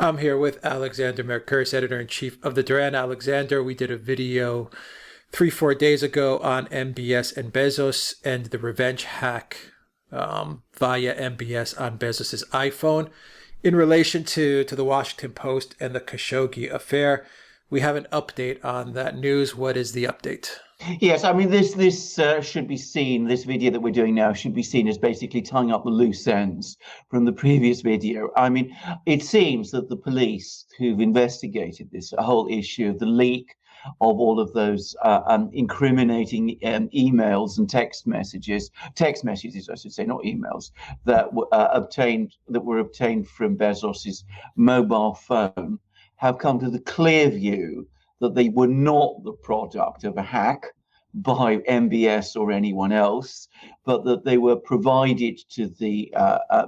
I'm here with Alexander Mercouris, editor-in-chief of the Duran. Alexander, we did a video 3-4 days ago on MbS and Bezos and the revenge hack via MbS on Bezos's iPhone. In relation to the Washington Post and the Khashoggi affair, we have an update on that news. What is the update? Yes, I mean this should be seen. This video that we're doing now should be seen as basically tying up the loose ends from the previous video. I mean, it seems that the police who've investigated this whole issue of the leak of all of those incriminating emails and text messages, I should say, not emails, that were obtained from Bezos's mobile phone, have come to the clear view that they were not the product of a hack by MbS or anyone else, but that they were provided to the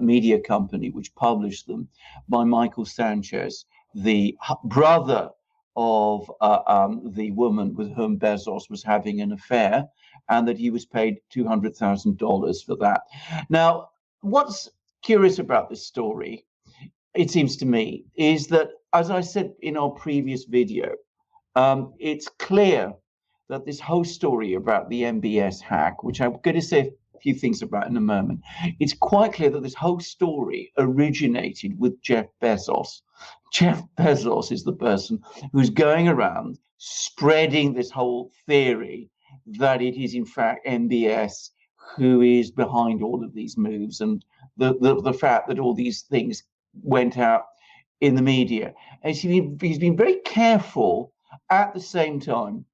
media company which published them by Michael Sanchez, the brother of the woman with whom Bezos was having an affair, and that he was paid $200,000 for that. Now, what's curious about this story, it seems to me, is that, as I said in our previous video, it's clear that this whole story about the MbS hack, which I'm going to say a few things about in a moment, it's quite clear that this whole story originated with Jeff Bezos. Jeff Bezos is the person who's going around spreading this whole theory that it is in fact MbS who is behind all of these moves, and the fact that all these things went out in the media. And he's been very careful at the same time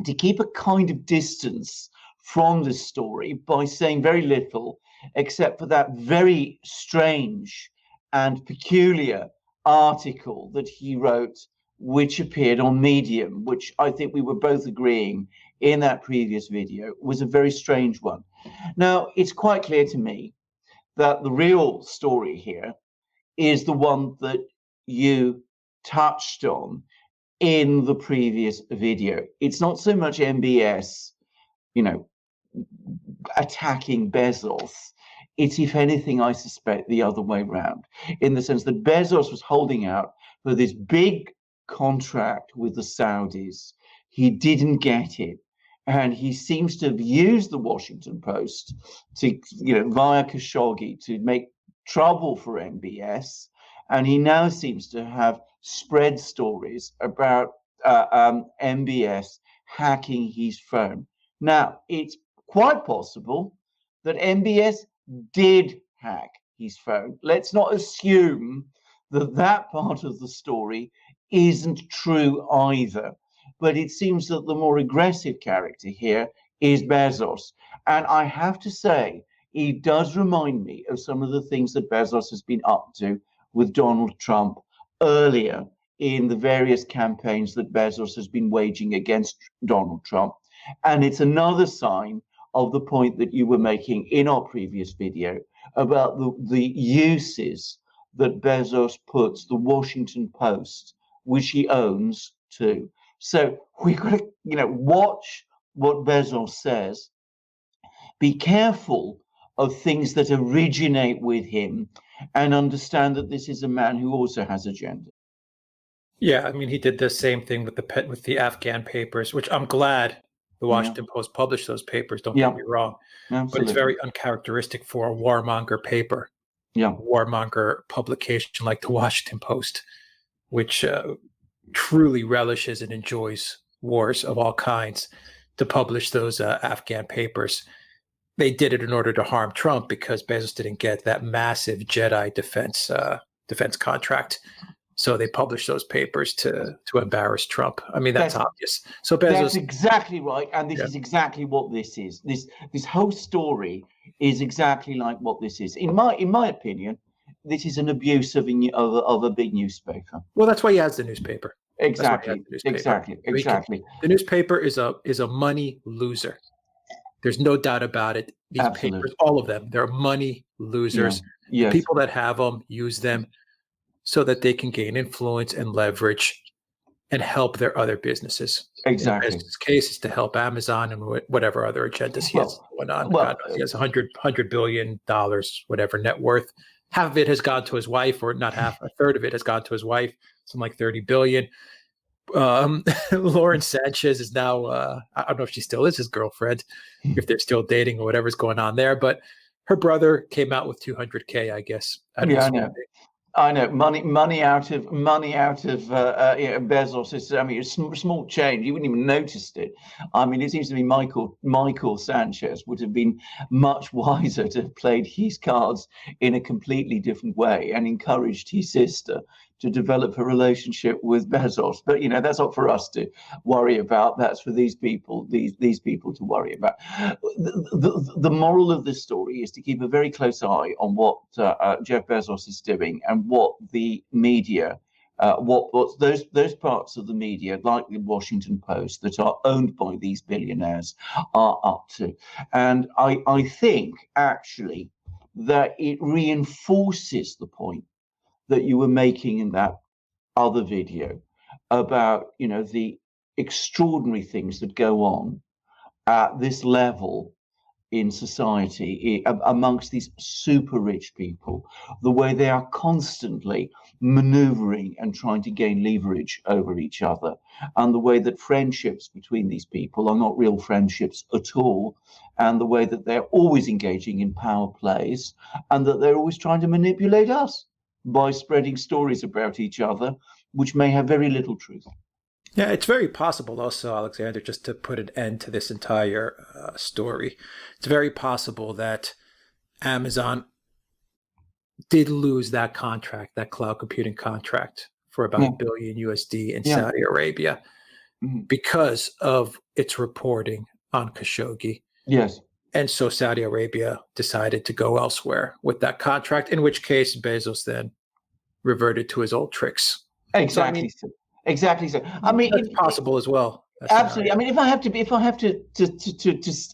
to keep a kind of distance from this story by saying very little, except for that very strange and peculiar article that he wrote, which appeared on Medium, which I think we were both agreeing in that previous video was a very strange one. Now, it's quite clear to me that the real story here is the one that you touched on in the previous video. It's not so much MbS, attacking Bezos. It's, if anything, I suspect, the other way around, in the sense that Bezos was holding out for this big contract with the Saudis. He didn't get it. And he seems to have used the Washington Post to, via Khashoggi, to make trouble for MbS. And he now seems to have spread stories about MbS hacking his phone. Now, it's quite possible that MbS did hack his phone. Let's not assume that that part of the story isn't true either. But it seems that the more aggressive character here is Bezos. And I have to say, he does remind me of some of the things that Bezos has been up to with Donald Trump earlier in the various campaigns that Bezos has been waging against Donald Trump. And it's another sign of the point that you were making in our previous video about the uses that Bezos puts the Washington Post, which he owns, to. So we've got to, watch what Bezos says. Be careful of things that originate with him, and understand that this is a man who also has agenda. Yeah, I mean, he did the same thing with the Afghan papers, which I'm glad the Washington Post published those papers. Don't get me wrong, but it's very uncharacteristic for a warmonger paper, warmonger publication like the Washington Post, which truly relishes and enjoys wars of all kinds, to publish those Afghan papers. They did it in order to harm Trump because Bezos didn't get that massive Jedi defense contract. So they published those papers to embarrass Trump. I mean, that's obvious. So Bezos, that's exactly right, and this is exactly what this is. This whole story is exactly like what this is. In my opinion, this is an abuse of a big newspaper. Well, that's why he has the newspaper. Exactly. The newspaper is a money loser. There's no doubt about it. These papers, all of them, they're money losers. Yes. People that have them use them so that they can gain influence and leverage and help their other businesses. Exactly. In this case, is to help Amazon and whatever other agendas he has going on. God knows, he has $100 billion, whatever net worth. half of it has gone to his wife, or not half, a third of it has gone to his wife, something like 30 billion. Lauren Sanchez is now, I don't know if she still is his girlfriend, if they're still dating or whatever's going on there, but her brother came out with 200K, I guess. Yeah, I know. Money out of Bezos is, I mean, it's small change. You wouldn't even noticed it. I mean, it seems to me Michael Sanchez would have been much wiser to have played his cards in a completely different way and encouraged his sister to develop a relationship with Bezos. But that's not for us to worry about. That's for these people to worry about. The moral of this story is to keep a very close eye on what Jeff Bezos is doing and what the media, what those parts of the media, like the Washington Post, that are owned by these billionaires, are up to. And I think actually that it reinforces the point that you were making in that other video about the extraordinary things that go on at this level in society amongst these super rich people, the way they are constantly maneuvering and trying to gain leverage over each other, and the way that friendships between these people are not real friendships at all, and the way that they're always engaging in power plays, and that they're always trying to manipulate us by spreading stories about each other, which may have very little truth. Yeah, it's very possible also, Alexander, just to put an end to this entire story, it's very possible that Amazon did lose that contract, that cloud computing contract for about $1 billion USD in Saudi Arabia because of its reporting on Khashoggi. Yes. And so Saudi Arabia decided to go elsewhere with that contract, in which case Bezos then reverted to his old tricks. Exactly. So, Exactly. So, I mean, it's possible as well. Absolutely. I mean, if I have to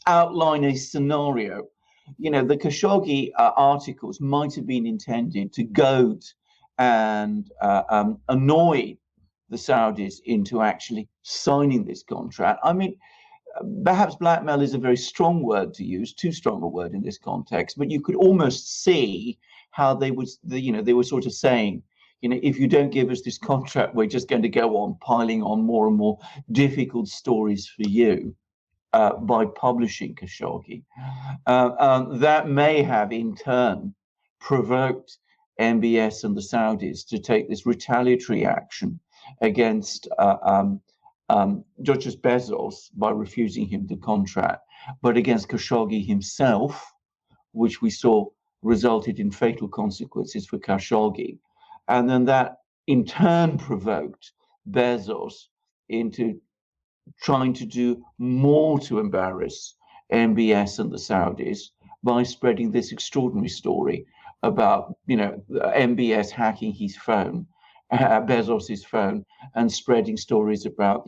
outline a scenario, the Khashoggi articles might have been intended to goad and annoy the Saudis into actually signing this contract. I mean, perhaps blackmail is a very strong word to use, too strong a word in this context, but you could almost see how they were sort of saying, if you don't give us this contract, we're just going to go on piling on more and more difficult stories for you by publishing Khashoggi. That may have in turn provoked MbS and the Saudis to take this retaliatory action against not just Bezos by refusing him the contract, but against Khashoggi himself, which we saw resulted in fatal consequences for Khashoggi. And then that in turn provoked Bezos into trying to do more to embarrass MbS and the Saudis by spreading this extraordinary story about, MbS hacking his phone, Bezos's phone, and spreading stories about,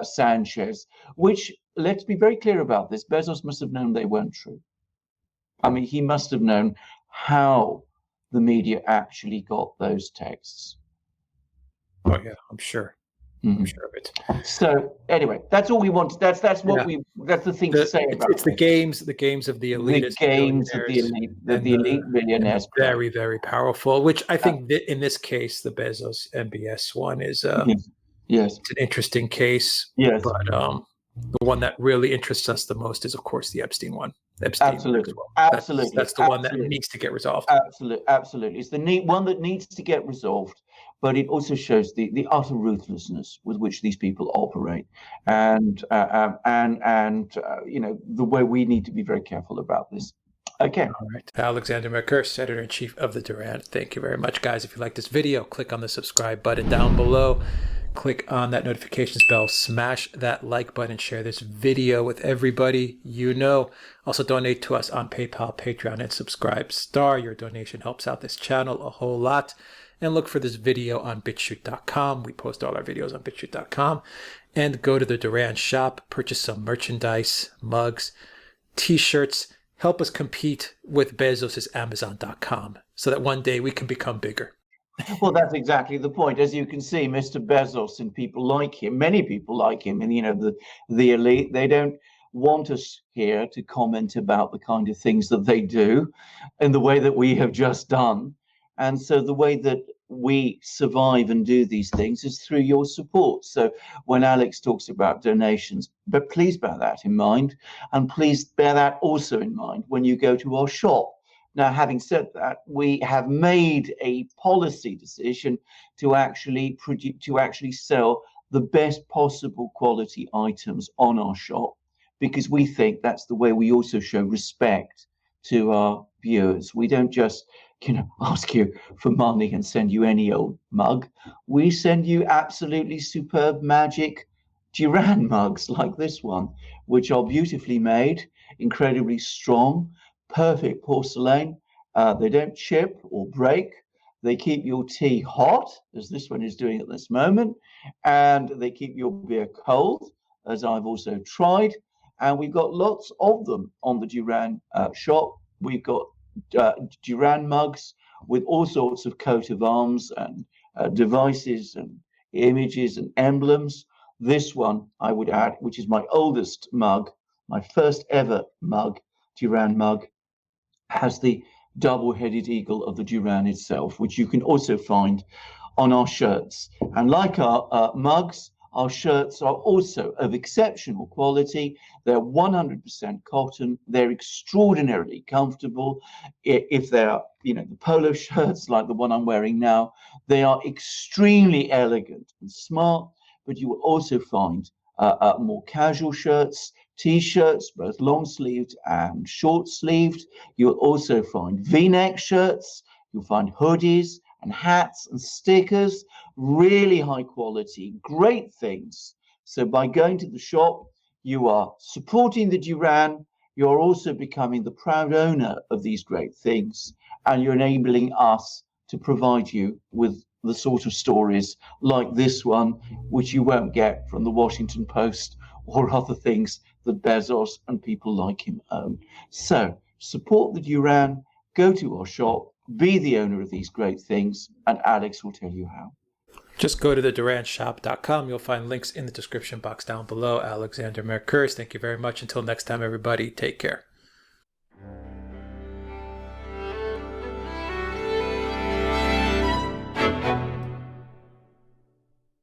Sanchez, which, let's be very clear about this, Bezos must have known they weren't true. I mean, he must have known how the media actually got those texts. Oh yeah, I'm sure. I'm sure of it. So anyway, that's all we want. That's what that's the thing to say about it's the games of the elitists, the games of the elite billionaires. Very, very powerful. Which I think that in this case, the Bezos MbS one is it's an interesting case. Yes, but the one that really interests us the most is, of course, the Epstein one. Absolutely. Absolutely. That's the one that needs to get resolved. Absolutely. It's the one that needs to get resolved, but it also shows the utter ruthlessness with which these people operate, and the way we need to be very careful about this. Okay. All right. Alexander McCurse, Editor-in-Chief of the Duran. Thank you very much, guys. If you like this video, click on the subscribe button down below. Click on that notifications bell, smash that like button, share this video with everybody you know. Also donate to us on PayPal, Patreon, and Subscribe Star. Your donation helps out this channel a whole lot. And look for this video on BitChute.com. We post all our videos on BitChute.com. And go to the Duran shop, purchase some merchandise, mugs, t-shirts. Help us compete with Bezos' Amazon.com so that one day we can become bigger. Well, that's exactly the point. As you can see, Mr. Bezos and people like him, many people like him, and the elite, they don't want us here to comment about the kind of things that they do in the way that we have just done. And so the way that we survive and do these things is through your support. So when Alex talks about donations, but please bear that in mind, and please bear that also in mind when you go to our shop. Now, having said that, we have made a policy decision to actually sell the best possible quality items on our shop, because we think that's the way we also show respect to our viewers. We don't just, ask you for money and send you any old mug. We send you absolutely superb magic Duran mugs like this one, which are beautifully made, incredibly strong, perfect porcelain. They don't chip or break. They keep your tea hot, as this one is doing at this moment, and they keep your beer cold, as I've also tried. And we've got lots of them on the Duran shop. We've got Duran mugs with all sorts of coat of arms and devices and images and emblems. This one, I would add, which is my oldest mug, my first ever mug, Duran mug, has the double-headed eagle of the Duran itself, which you can also find on our shirts. And like our mugs, our shirts are also of exceptional quality. They're 100% cotton. They're extraordinarily comfortable. If they're, the polo shirts like the one I'm wearing now, they are extremely elegant and smart. But you will also find more casual shirts, T-shirts, both long-sleeved and short-sleeved. You'll also find V-neck shirts. You'll find hoodies and hats and stickers, really high quality, great things. So by going to the shop, you are supporting the Duran, you're also becoming the proud owner of these great things, and you're enabling us to provide you with the sort of stories like this one, which you won't get from the Washington Post or other things that Bezos and people like him own. So support the Duran, go to our shop, be the owner of these great things, and Alex will tell you how. Just go to theduranshop.com. You'll find links in the description box down below. Alexander Mercurs, thank you very much. Until next time, everybody, take care.